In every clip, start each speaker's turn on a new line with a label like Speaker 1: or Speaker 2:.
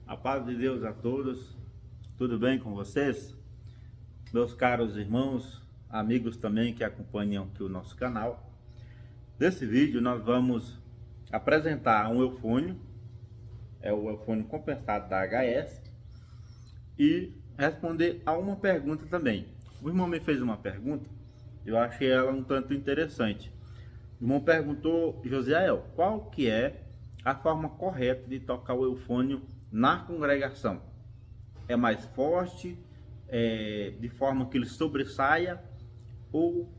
Speaker 1: A paz de Deus a todos, tudo bem com vocês? Meus caros irmãos, amigos também que acompanham aqui o nosso canal. Nesse vídeo nós vamos apresentar um eufônio, é o eufônio compensado da HS, e responder a uma pergunta também. O irmão me fez uma pergunta, eu achei ela um tanto interessante. O irmão perguntou: Josiel, qual que é a forma correta de tocar o eufônio na congregação? É mais forte, de forma que ele sobressaia, ou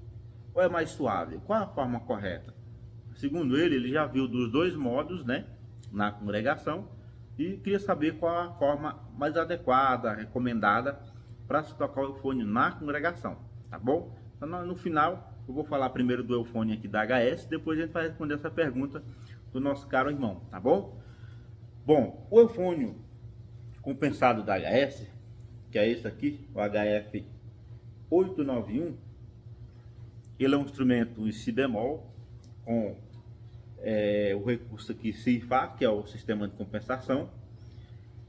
Speaker 1: é mais suave? Qual é a forma correta? Segundo ele já viu dos dois modos, né, na congregação, e queria saber qual a forma mais adequada, recomendada para se tocar o eufônio na congregação, tá bom? Então, no final eu vou falar primeiro do eufônio aqui da HS, depois a gente vai responder essa pergunta do nosso caro irmão, tá bom? Bom, o eufônio compensado da HS, que é esse aqui, o HF 891, ele é um instrumento em si bemol, com o recurso aqui Si/Fá, que é o sistema de compensação.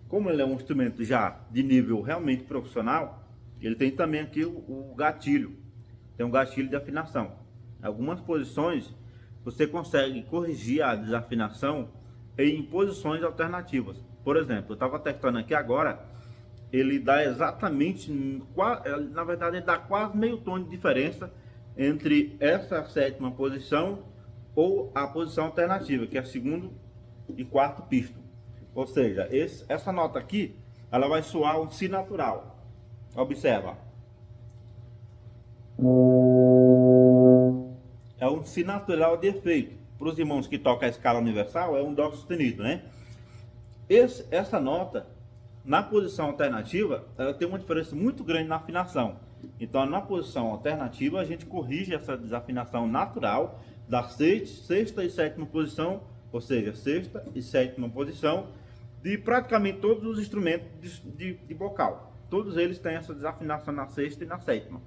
Speaker 1: Como ele é um instrumento já de nível realmente profissional, ele tem também aqui o gatilho, tem um gatilho de afinação. Em algumas posições você consegue corrigir a desafinação em posições alternativas. Por exemplo, eu estava testando aqui agora, ele dá exatamente, na verdade ele dá quase meio tom de diferença entre essa sétima posição ou a posição alternativa, que é segundo e quarto pisto. Ou seja, essa nota aqui, ela vai soar um Si natural. Observa. É um Si natural de efeito. Para os irmãos que tocam a escala universal, é um Dó sustenido, né? Essa nota, na posição alternativa, ela tem uma diferença muito grande na afinação. Então, na posição alternativa, a gente corrige essa desafinação natural da sexta e sétima posição, ou seja, sexta e sétima posição, de praticamente todos os instrumentos de vocal. Todos eles têm essa desafinação na sexta e na sétima.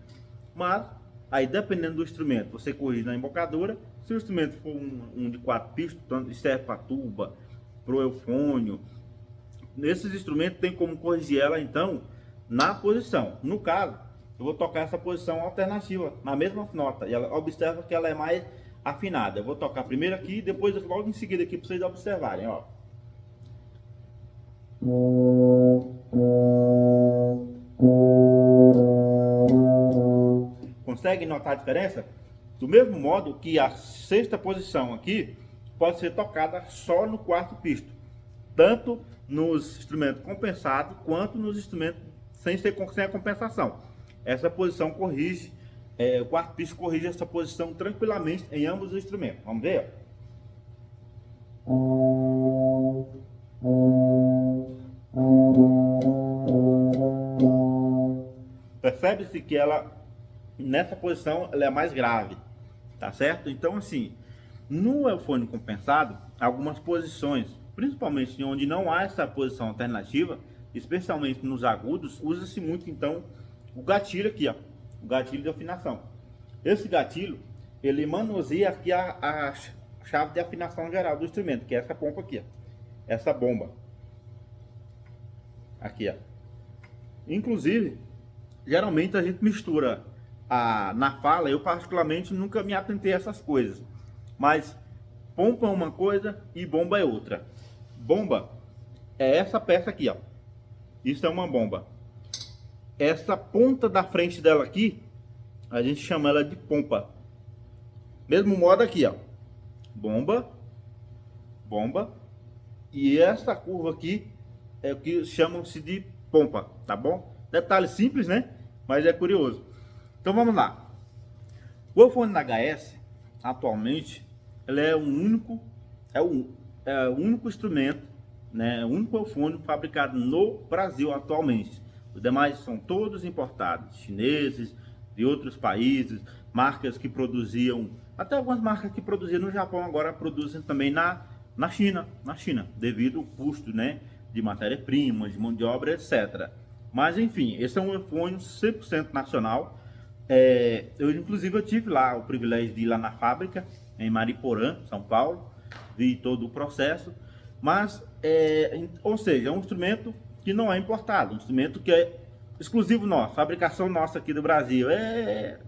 Speaker 1: Mas, aí dependendo do instrumento, você corrige na embocadura. Se o instrumento for um de 4 pistas, tanto serve para tuba, para o eufônio, nesses instrumentos tem como corrigir ela então na posição. No caso, eu vou tocar essa posição alternativa na mesma nota, e ela observa que ela é mais afinada. Eu vou tocar primeiro aqui e depois logo em seguida aqui para vocês observarem, ó. Consegue notar a diferença? Do mesmo modo que a sexta posição aqui pode ser tocada só no quarto pisto, tanto nos instrumentos compensados quanto nos instrumentos sem a compensação. Essa posição corrige, o quarto pisto corrige essa posição tranquilamente em ambos os instrumentos. Vamos ver? Percebe-se que ela, nessa posição, ela é mais grave, tá certo? Então, assim, no eufônio compensado, algumas posições, principalmente onde não há essa posição alternativa, especialmente nos agudos, usa-se muito então o gatilho aqui, ó, o gatilho de afinação. Esse gatilho, ele manuseia aqui a chave de afinação geral do instrumento, que é essa pompa aqui, ó, essa bomba aqui, ó. Inclusive, geralmente a gente mistura na fala. Eu particularmente nunca me atentei a essas coisas, mas pompa é uma coisa e bomba é outra. Bomba é essa peça aqui, ó. Isso é uma bomba. Essa ponta da frente dela aqui, a gente chama ela de pompa. Mesmo modo aqui, ó. Bomba, bomba. E essa curva aqui é o que chamam-se de pompa, tá bom? Detalhe simples, né? Mas é curioso. Então vamos lá. O eufônio da HS, atualmente, ele é o único instrumento, né? O único eufônio fabricado no Brasil atualmente. Os demais são todos importados, chineses, de outros países, marcas que produziam, até algumas marcas que produziam no Japão agora produzem também na China, devido ao custo, né, de matéria-prima, de mão de obra, etc. Mas enfim, esse é um eufônio 100% nacional. Inclusive eu tive lá o privilégio de ir lá na fábrica, em Mariporã, São Paulo, vi todo o processo. Mas ou seja, é um instrumento que não é importado, um instrumento que é exclusivo nosso, fabricação nossa aqui do Brasil. É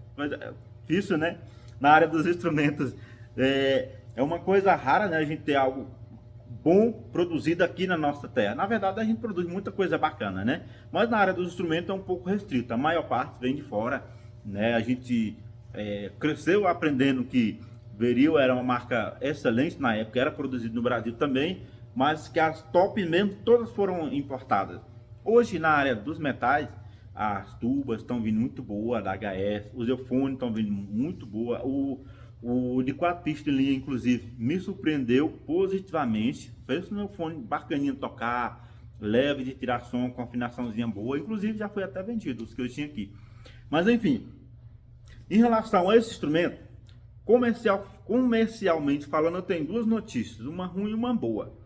Speaker 1: difícil, né? Na área dos instrumentos é uma coisa rara, né? A gente ter algo bom produzido aqui na nossa terra. Na verdade, a gente produz muita coisa bacana, né? Mas na área dos instrumentos é um pouco restrito. A maior parte vem de fora, né? A gente cresceu aprendendo que Veril era uma marca excelente na época, era produzido no Brasil também, mas que as top mesmo todas foram importadas. Hoje na área dos metais, as tubas estão vindo muito boa da HS, os eufones estão vindo muito boa, o de 4 pistas em linha, inclusive, me surpreendeu positivamente. Fez um eufone bacaninha de tocar, leve de tirar som, com afinaçãozinha boa, inclusive já foi até vendido os que eu tinha aqui. Mas enfim, em relação a esse instrumento, comercialmente falando, eu tenho duas notícias, uma ruim e uma boa.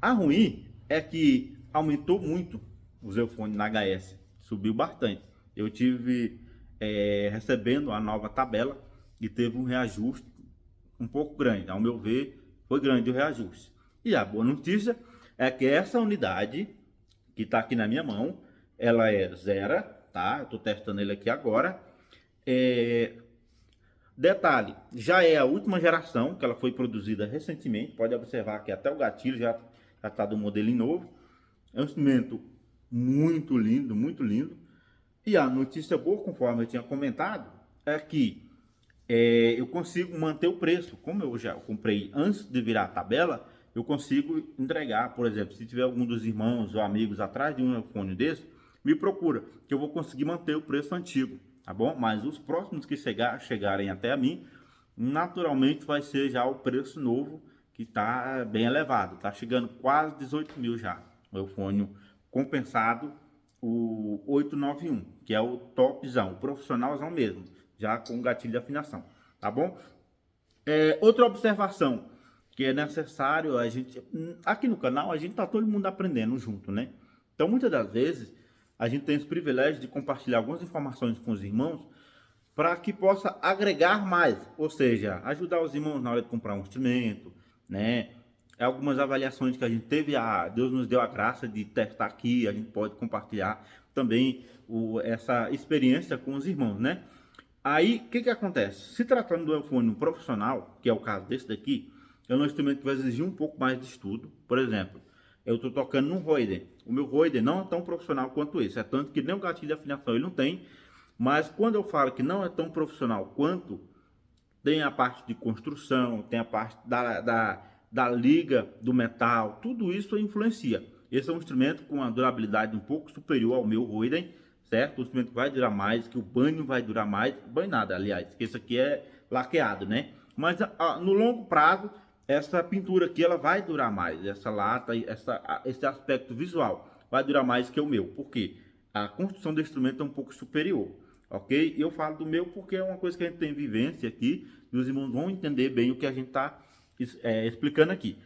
Speaker 1: A ruim é que aumentou muito os eufones na HS, subiu bastante. Eu tive recebendo a nova tabela e teve um reajuste um pouco grande. Ao meu ver, foi grande o reajuste. E a boa notícia é que essa unidade que está aqui na minha mão, ela é zero, tá? Eu estou testando ele aqui agora. Detalhe, já é a última geração, que ela foi produzida recentemente. Pode observar que até o gatilho já está do modelo novo. É um instrumento muito lindo, muito lindo. E a notícia boa, conforme eu tinha comentado, é que eu consigo manter o preço. Como eu já comprei antes de virar a tabela, eu consigo entregar. Por exemplo, se tiver algum dos irmãos ou amigos atrás de um fone desse, me procura, que eu vou conseguir manter o preço antigo, tá bom? Mas os próximos que chegarem até a mim, naturalmente vai ser já o preço novo, que está bem elevado, está chegando quase 18 mil já, o eufone compensado, o 891, que é o topzão, o profissionalzão mesmo, já com gatilho de afinação, tá bom? Outra observação que é necessário, a gente, aqui no canal, a gente tá todo mundo aprendendo junto, né? Então, muitas das vezes, a gente tem esse privilégio de compartilhar algumas informações com os irmãos para que possa agregar mais, ou seja, ajudar os irmãos na hora de comprar um instrumento, né? Algumas avaliações que a gente teve, Deus nos deu a graça de testar aqui, a gente pode compartilhar também essa experiência com os irmãos, né? Aí, o que acontece? Se tratando do eufone profissional, que é o caso desse daqui, é um instrumento que vai exigir um pouco mais de estudo. Por exemplo, eu estou tocando num Roiden. O meu Roiden não é tão profissional quanto esse, é tanto que nem o gatilho de afinação ele não tem. Mas quando eu falo que não é tão profissional quanto, tem a parte de construção, tem a parte da liga do metal, tudo isso influencia. Esse é um instrumento com uma durabilidade um pouco superior ao meu Roiden, certo? O instrumento vai durar mais, que o banho vai durar mais, banho nada, aliás, que esse aqui é laqueado, né? Mas no longo prazo, essa pintura aqui ela vai durar mais, essa lata, esse aspecto visual vai durar mais que o meu, porque a construção do instrumento é um pouco superior, ok? Eu falo do meu porque é uma coisa que a gente tem vivência aqui e os irmãos vão entender bem o que a gente está explicando aqui.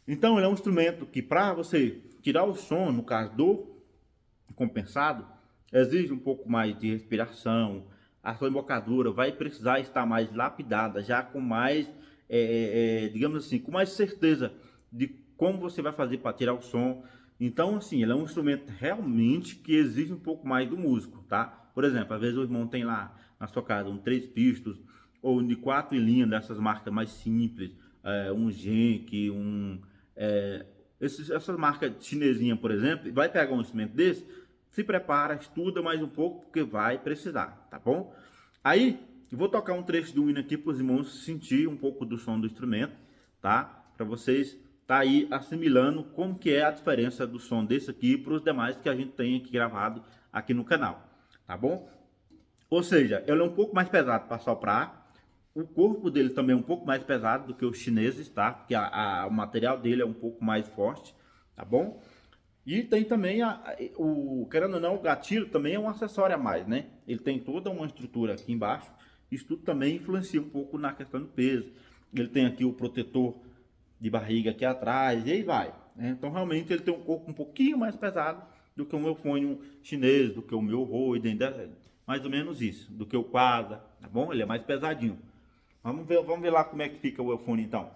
Speaker 1: Então ele é um instrumento que para você tirar o som, no caso do compensado, exige um pouco mais de respiração, a sua embocadura vai precisar estar mais lapidada, já com mais, digamos assim, com mais certeza de como você vai fazer para tirar o som. Então, assim, ele é um instrumento realmente que exige um pouco mais do músico, tá? Por exemplo, às vezes o irmão tem lá na sua casa um 3 pistos ou um de 4 em linha dessas marcas mais simples, um Genk, essas marcas chinesinhas, por exemplo, vai pegar um instrumento desse, se prepara, estuda mais um pouco, porque vai precisar, tá bom? Aí, eu vou tocar um trecho do hino aqui para os irmãos sentir um pouco do som do instrumento, tá? Para vocês tá aí assimilando como que é a diferença do som desse aqui para os demais que a gente tem aqui gravado aqui no canal, tá bom? Ou seja, ele é um pouco mais pesado para soprar, o corpo dele também é um pouco mais pesado do que os chineses, tá? Porque o material dele é um pouco mais forte, tá bom? E tem também, querendo ou não, o gatilho também é um acessório a mais, né? Ele tem toda uma estrutura aqui embaixo. Isso tudo também influencia um pouco na questão do peso. Ele tem aqui o protetor de barriga aqui atrás, e aí vai, né? Então, realmente, ele tem um corpo um pouquinho mais pesado do que o meu fone chinês, do que o meu Roiden, mais ou menos isso, do que o Quasar, tá bom? Ele é mais pesadinho. Vamos ver lá como é que fica o eufone, então.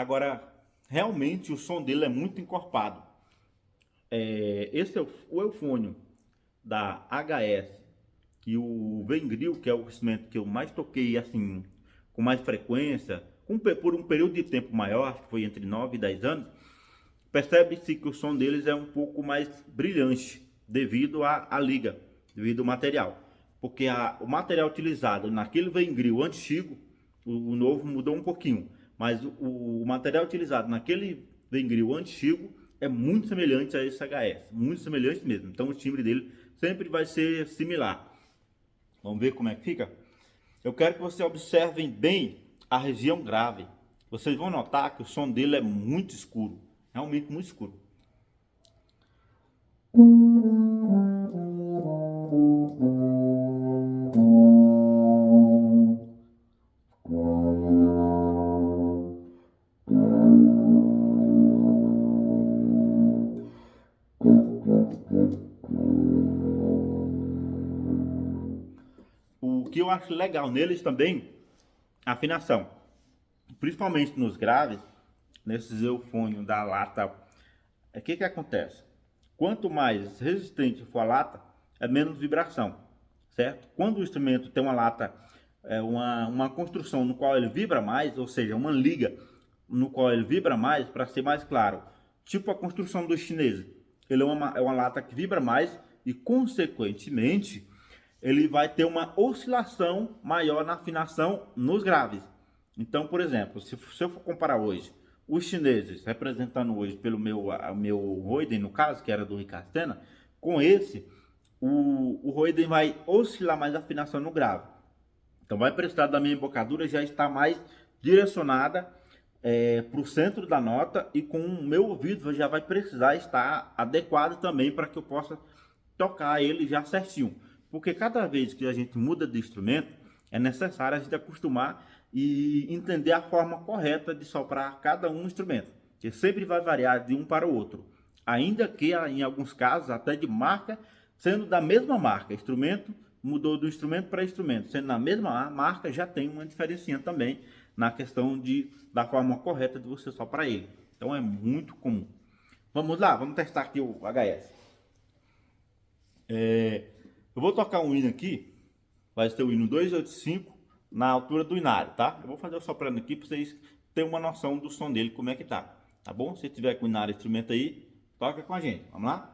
Speaker 1: Agora, realmente o som dele é muito encorpado. Esse é o eufônio da HS e o Vengril, que é o instrumento que eu mais toquei assim, com mais frequência, por um período de tempo maior, acho que foi entre 9 e 10 anos, percebe-se que o som deles é um pouco mais brilhante devido à liga, devido ao material. Porque o material utilizado naquele Vengril antigo, o novo mudou um pouquinho, mas o material utilizado naquele Vengril antigo é muito semelhante a esse HS, muito semelhante mesmo. Então o timbre dele sempre vai ser similar. Vamos ver como é que fica? Eu quero que vocês observem bem a região grave. Vocês vão notar que o som dele é muito escuro, realmente muito escuro. O que eu acho legal neles também, a afinação, principalmente nos graves, nesses eufônios da lata. O que acontece? Quanto mais resistente for a lata, é menos vibração, certo? Quando o instrumento tem uma lata, uma construção no qual ele vibra mais, ou seja, uma liga no qual ele vibra mais, para ser mais claro, tipo a construção dos chineses, ele é uma lata que vibra mais e, consequentemente, ele vai ter uma oscilação maior na afinação nos graves. Então, por exemplo, se eu for comparar hoje os chineses, representando hoje pelo meu Roiden, no caso, que era do Ricardo Senna, com esse, o Roiden vai oscilar mais a afinação no grave. Então vai prestar da minha embocadura já está mais direcionada para o centro da nota, e com o meu ouvido já vai precisar estar adequado também para que eu possa tocar ele já certinho. Porque cada vez que a gente muda de instrumento, é necessário a gente acostumar e entender a forma correta de soprar cada um instrumento, que sempre vai variar de um para o outro, ainda que em alguns casos até de marca, sendo da mesma marca, instrumento mudou do instrumento para instrumento, sendo na mesma marca, já tem uma diferencinha também na questão da forma correta de você soprar ele. Então é muito comum. Vamos lá, vamos testar aqui o HS. Eu vou tocar um hino aqui, vai ser o hino 285 na altura do inário, tá? Eu vou fazer o soprando aqui para vocês terem uma noção do som dele, como é que tá, tá bom? Se tiver com o inário instrumento aí, toca com a gente, vamos lá?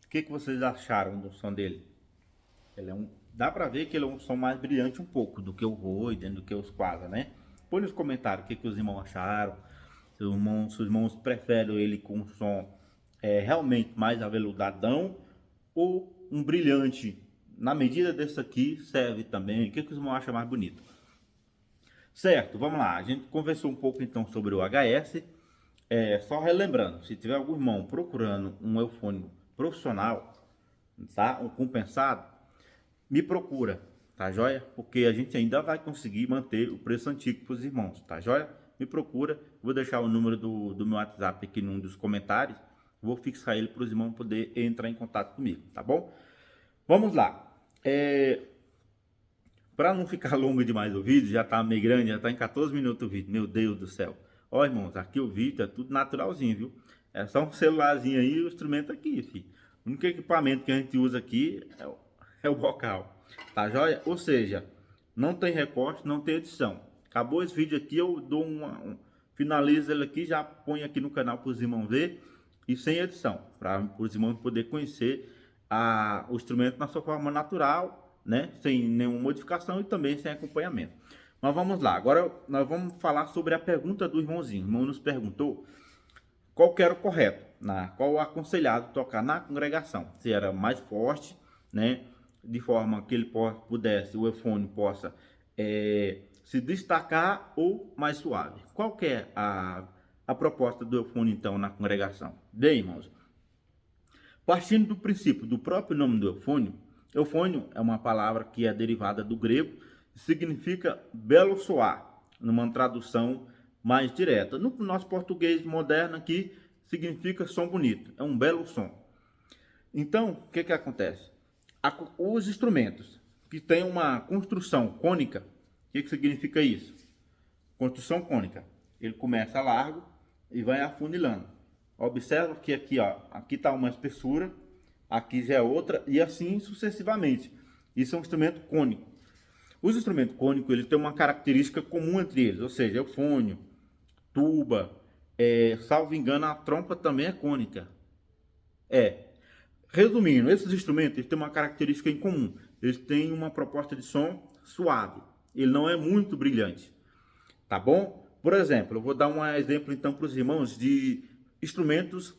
Speaker 1: O que vocês acharam do som dele? Dá pra ver que ele é um som mais brilhante um pouco do que o Roiden, do que os Quasar, né? Põe nos comentários o que os irmãos acharam. Se os irmãos preferem ele com um som realmente mais aveludadão, ou um brilhante na medida desse aqui serve também. O que os irmãos acham mais bonito? Certo, vamos lá. A gente conversou um pouco então sobre o HS. Só relembrando, se tiver algum irmão procurando um eufônio profissional, tá? Um compensado, me procura, tá joia? Porque a gente ainda vai conseguir manter o preço antigo para os irmãos, tá joia? Me procura, vou deixar o número do meu WhatsApp aqui num dos comentários, vou fixar ele para os irmãos poder entrar em contato comigo, tá bom? Vamos lá. Para não ficar longo demais o vídeo, já tá meio grande, já tá em 14 minutos o vídeo, meu Deus do céu. Ó, irmãos, aqui o vídeo é tudo naturalzinho, viu? É só um celularzinho aí e o instrumento aqui, filho. O único equipamento que a gente usa aqui é o vocal, tá joia? Ou seja, não tem recorte, não tem edição. Acabou esse vídeo aqui, eu dou finalizo ele aqui, já ponho aqui no canal para os irmãos ver e sem edição, para os irmãos poderem conhecer o instrumento na sua forma natural, né? Sem nenhuma modificação e também sem acompanhamento. Mas vamos lá, agora nós vamos falar sobre a pergunta do irmãozinho. O irmão nos perguntou qual que era o correto, qual o aconselhado tocar na congregação, se era mais forte, né? De forma que ele pudesse, o eufônio possa se destacar, ou mais suave. Qual que é a proposta do eufônio então na congregação? Bem, irmãos, partindo do princípio do próprio nome do eufônio, eufônio é uma palavra que é derivada do grego, significa belo soar, numa tradução mais direta. No nosso português moderno aqui, significa som bonito, é um belo som. Então, o que acontece? Os instrumentos que têm uma construção cônica, o que significa isso? Construção cônica, ele começa largo e vai afunilando. Observa que aqui, ó, aqui está uma espessura, aqui já é outra, e assim sucessivamente. Isso é um instrumento cônico. Os instrumentos cônicos, ele tem uma característica comum entre eles, ou seja, eufônio, tuba, salvo engano, a trompa também é cônica. Resumindo, esses instrumentos eles têm uma característica em comum. Eles têm uma proposta de som suave. Ele não é muito brilhante. Tá bom? Por exemplo, eu vou dar um exemplo então para os irmãos de instrumentos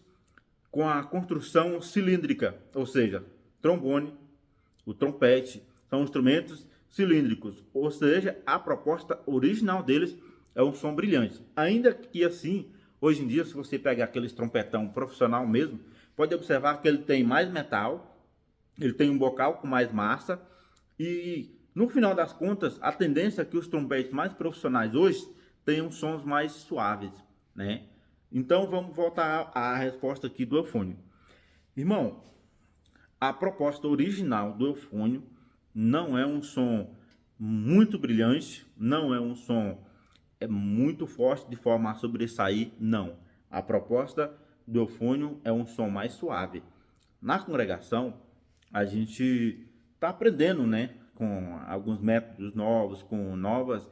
Speaker 1: com a construção cilíndrica, ou seja, trombone, o trompete, são instrumentos cilíndricos, ou seja, a proposta original deles é um som brilhante. Ainda que assim, hoje em dia, se você pegar aqueles trompetão profissional mesmo, pode observar que ele tem mais metal, ele tem um bocal com mais massa, e no final das contas, a tendência é que os trompetes mais profissionais hoje tenham sons mais suaves, né? Então vamos voltar à resposta aqui do eufônio. Irmão, a proposta original do eufônio não é um som muito brilhante, não é um som muito forte de forma a sobressair, não. A proposta do eufônio é um som mais suave. Na congregação, a gente está aprendendo, né, com alguns métodos novos, com novas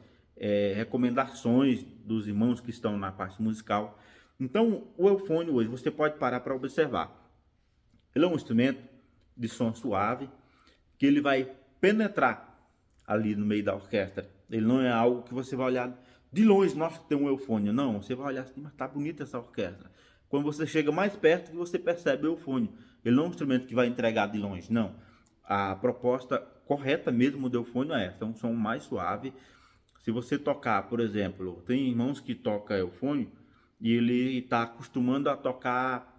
Speaker 1: recomendações dos irmãos que estão na parte musical. Então, o eufônio hoje, você pode parar para observar. Ele é um instrumento de som suave, que ele vai penetrar ali no meio da orquestra. Ele não é algo que você vai olhar de longe, nossa, tem um eufônio. Não, você vai olhar assim, mas tá bonita essa orquestra. Quando você chega mais perto, você percebe o eufônio. Ele não é um instrumento que vai entregar de longe, não. A proposta correta mesmo do eufônio é essa, é um som mais suave. Se você tocar, por exemplo, tem irmãos que tocam eufônio e ele está acostumando a tocar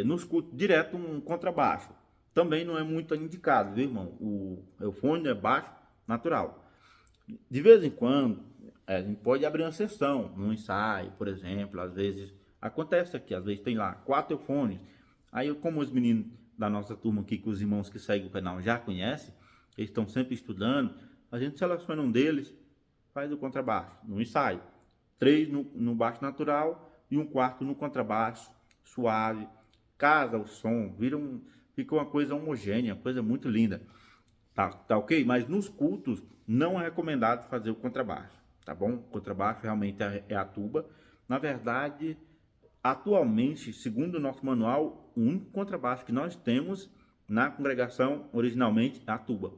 Speaker 1: nos cultos direto um contrabaixo. Também não é muito indicado, viu, irmão? O eufônio é baixo natural. De vez em quando, a gente pode abrir uma sessão, num ensaio, por exemplo, às vezes acontece aqui, às vezes tem lá 4 eufônios. Aí, como os meninos da nossa turma aqui, que os irmãos que seguem o canal já conhecem, eles estão sempre estudando, a gente seleciona um deles, faz o contrabaixo, no ensaio. 3 no baixo natural e um quarto no contrabaixo, suave. Casa o som, fica uma coisa homogênea, coisa muito linda. Tá ok? Mas nos cultos não é recomendado fazer o contrabaixo, tá bom? O contrabaixo realmente é a tuba. Na verdade, atualmente, segundo o nosso manual, o único contrabaixo que nós temos na congregação originalmente é a tuba,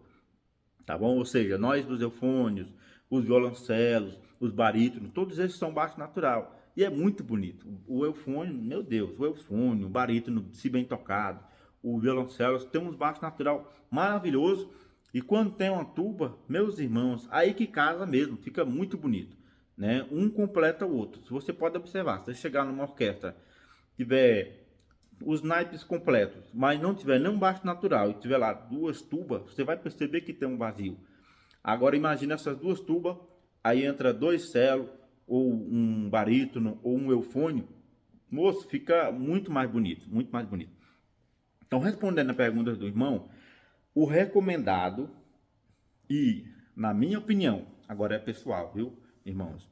Speaker 1: tá bom? Ou seja, nós dos eufônios, os violoncelos, os barítonos, todos esses são baixo natural. E é muito bonito. O eufônio, meu Deus, o eufônio, o barítono, se bem tocado, o violoncelo, tem uns baixos natural maravilhoso. E quando tem uma tuba, meus irmãos, aí que casa mesmo, fica muito bonito, né? Um completa o outro. Se você pode observar, se você chegar numa orquestra, tiver os naipes completos, mas não tiver nenhum baixo natural e tiver lá 2 tubas, você vai perceber que tem um vazio. Agora imagine essas 2 tubas, aí entra 2 celos, ou um barítono, ou um eufônio, moço, fica muito mais bonito, muito mais bonito. Então, respondendo a pergunta do irmão, o recomendado, e na minha opinião, agora é pessoal, viu, irmãos?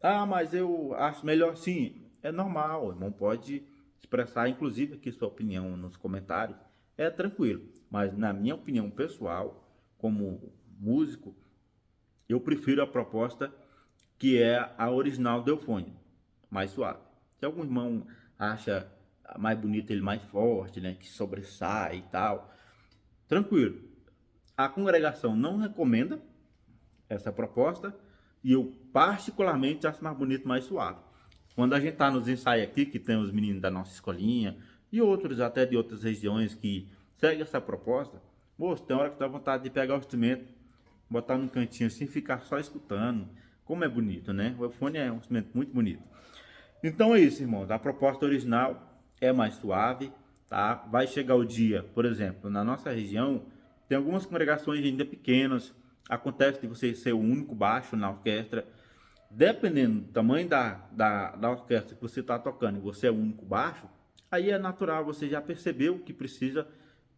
Speaker 1: Ah, mas eu acho melhor sim. É normal, o irmão pode expressar, inclusive, aqui sua opinião nos comentários. É tranquilo. Mas na minha opinião pessoal, como músico, eu prefiro a proposta que é a original do eufônio, mais suave. Se algum irmão acha mais bonito ele mais forte, né? Que sobressai e tal. Tranquilo. A congregação não recomenda essa proposta e eu particularmente acho mais bonito, mais suave. Quando a gente tá nos ensaios aqui, que tem os meninos da nossa escolinha e outros até de outras regiões que seguem essa proposta, moço, tem hora que dá vontade de pegar o instrumento, botar num cantinho assim e ficar só escutando. Como é bonito, né? O eufone é um instrumento muito bonito. Então é isso, irmãos. A proposta original é mais suave, tá? Vai chegar o dia, por exemplo, na nossa região, tem algumas congregações ainda pequenas. Acontece de você ser o único baixo na orquestra. Dependendo do tamanho da orquestra que você está tocando e você é o único baixo, aí é natural, você já percebeu que precisa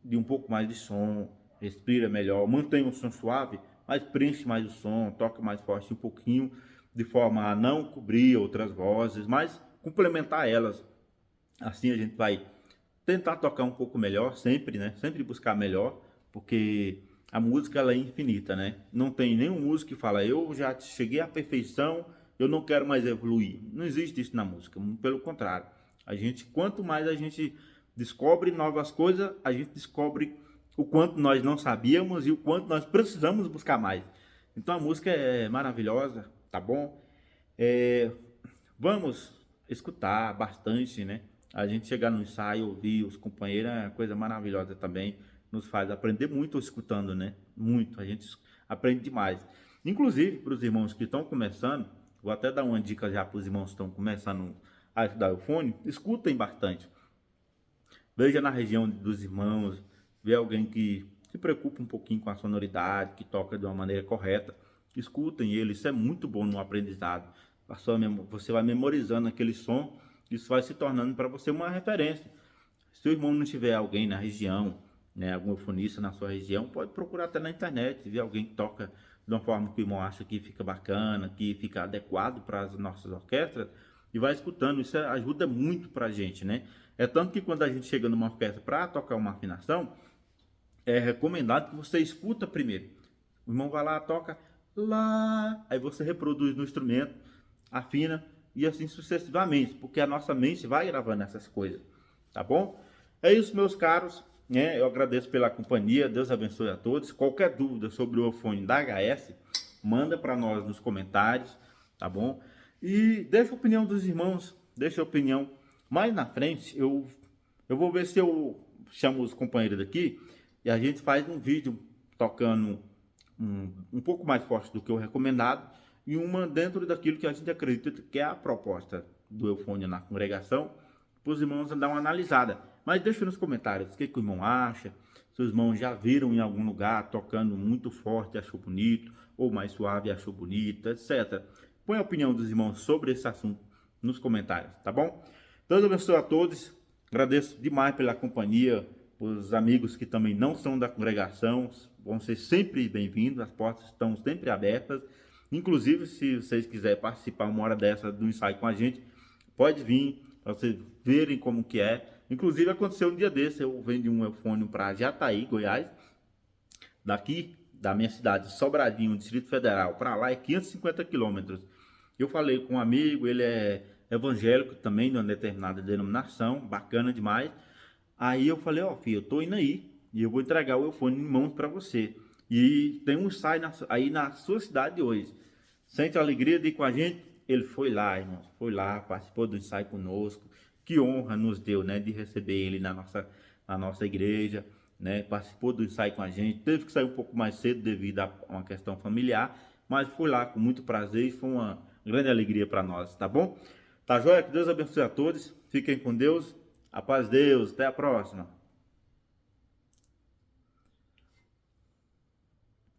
Speaker 1: de um pouco mais de som, respira melhor, mantém um som suave, mas preenche mais o som, toca mais forte um pouquinho, de forma a não cobrir outras vozes, mas complementar elas. Assim a gente vai tentar tocar um pouco melhor, sempre, né? Sempre buscar melhor, porque a música ela é infinita, né? Não tem nenhum músico que fala, eu já cheguei à perfeição, eu não quero mais evoluir. Não existe isso na música, pelo contrário. Quanto mais a gente descobre novas coisas, a gente descobre o quanto nós não sabíamos e o quanto nós precisamos buscar mais. Então a música é maravilhosa, tá bom? Vamos escutar bastante, né? A gente chegar no ensaio, ouvir os companheiros é uma coisa maravilhosa também. Nos faz aprender muito escutando, né? Muito, a gente aprende demais. Inclusive, para os irmãos que estão começando, vou até dar uma dica já para os irmãos que estão começando a estudar eufone, escutem bastante. Veja na região dos irmãos, vê alguém que se preocupa um pouquinho com a sonoridade, que toca de uma maneira correta. Escutem ele, isso é muito bom no aprendizado. Você vai memorizando aquele som, isso vai se tornando para você uma referência. Se o irmão não tiver alguém na região, né, algum eufonista na sua região, pode procurar até na internet, ver alguém que toca de uma forma que o irmão acha que fica bacana, que fica adequado para as nossas orquestras, e vai escutando. Isso ajuda muito para a gente, né? É tanto que quando a gente chega numa orquestra para tocar uma afinação, é recomendado que você escuta primeiro. O irmão vai lá, toca lá, aí você reproduz no instrumento, afina e assim sucessivamente, porque a nossa mente vai gravando essas coisas, tá bom? É isso, meus caros, né? Eu agradeço pela companhia, Deus abençoe a todos. Qualquer dúvida sobre o eufone da HS, manda para nós nos comentários, tá bom? E deixa a opinião dos irmãos, deixa a opinião. Mais na frente, eu vou ver se eu chamo os companheiros daqui e a gente faz um vídeo tocando um pouco mais forte do que o recomendado e uma dentro daquilo que a gente acredita que é a proposta do eufone na congregação, para os irmãos dar uma analisada. Mas deixa nos comentários o que o irmão acha, se os irmãos já viram em algum lugar tocando muito forte, achou bonito, ou mais suave, achou bonito, etc. Põe a opinião dos irmãos sobre esse assunto nos comentários, tá bom? Deus abençoe a todos, agradeço demais pela companhia, os amigos que também não são da congregação, vão ser sempre bem-vindos, as portas estão sempre abertas. Inclusive, se vocês quiserem participar uma hora dessa do ensaio com a gente, pode vir, para vocês verem como que é. Inclusive, aconteceu um dia desse, eu vendi um eufone para Jataí, Goiás, daqui da minha cidade, Sobradinho, Distrito Federal, para lá é 550 quilômetros. Eu falei com um amigo, ele é evangélico também, de uma determinada denominação, bacana demais. Aí eu falei, ó, filho, eu tô indo aí e eu vou entregar o eufone em mãos para você. E tem um ensaio aí na sua cidade hoje. Sente a alegria de ir com a gente? Ele foi lá, irmãos, foi lá, participou do ensaio conosco. Que honra nos deu, né, de receber ele na nossa igreja, né? Participou do ensaio com a gente. Teve que sair um pouco mais cedo devido a uma questão familiar, mas foi lá com muito prazer e foi uma grande alegria para nós, tá bom? Tá joia? Que Deus abençoe a todos. Fiquem com Deus. A paz de Deus. Até a próxima.